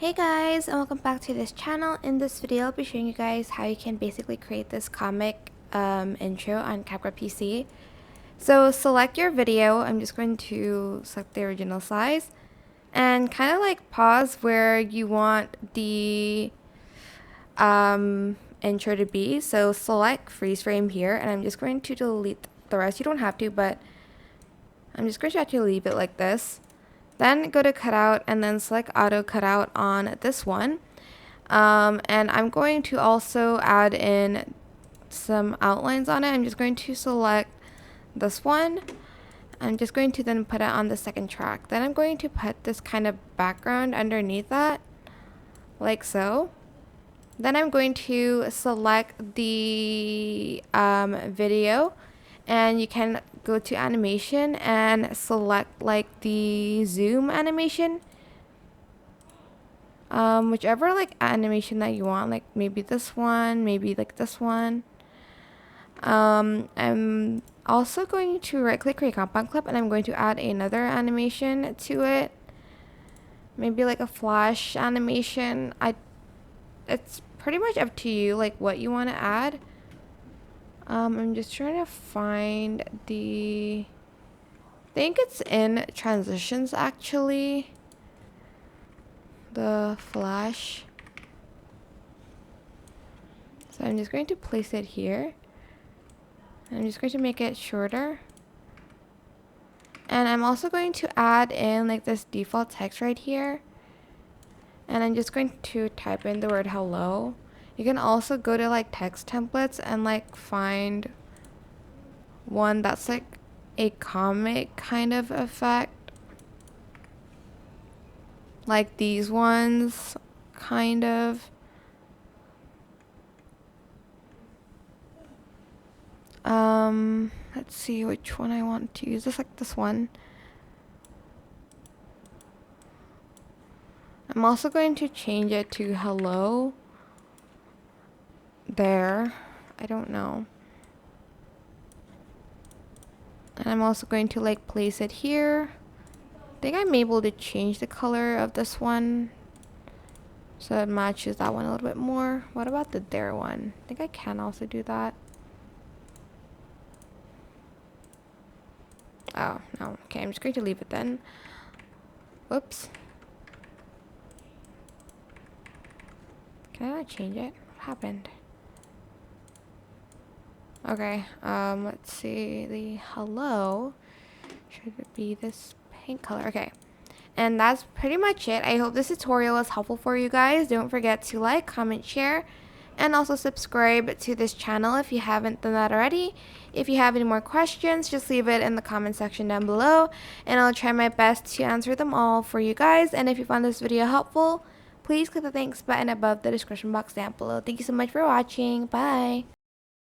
Hey guys, and welcome back to this channel. In this video, I'll be showing you guys how you can basically create this comic intro on CapCut PC. So select your video. I'm just going to select the original size and kind of like pause where you want the intro to be. So select freeze frame here, and I'm just going to delete the rest. You don't have to, but I'm just going to actually leave it like this. Then go to cutout and then select auto cutout on this one. And I'm going to also add in some outlines on it. I'm just going to select this one. I'm just going to then put it on the second track. Then I'm going to put this kind of background underneath that, like so. Then I'm going to select the video, and you can go to animation and select like the zoom animation, whichever like animation that you want, like maybe this one, maybe like this one. I'm also going to right click create compound clip, and I'm going to add another animation to it, maybe like a flash animation. It's pretty much up to you like what you want to add. I'm just trying to find I think it's in transitions actually, the flash. So I'm just going to place it here. I'm just going to make it shorter. And I'm also going to add in like this default text right here. And I'm just going to type in the word hello. You can also go to like text templates and like find one that's like a comic kind of effect, like these ones kind of. Let's see which one I want to use. Just like this one. I'm also going to change it to hello there. I don't know. And I'm also going to like place it here. I think I'm able to change the color of this one so it matches that one a little bit more. What about the there one? I think I can also do that. Oh, no. Okay, I'm just going to leave it then. Whoops. Can I not change it? What happened? Okay, let's see. The hello should it be this pink color? Okay. And that's pretty much it. I hope this tutorial was helpful for you guys. Don't forget to like, comment, share, and also subscribe to this channel if you haven't done that already. If you have any more questions, just leave it in the comment section down below, and I'll try my best to answer them all for you guys. And if you found this video helpful, please click the thanks button above the description box down below. Thank you so much for watching. Bye!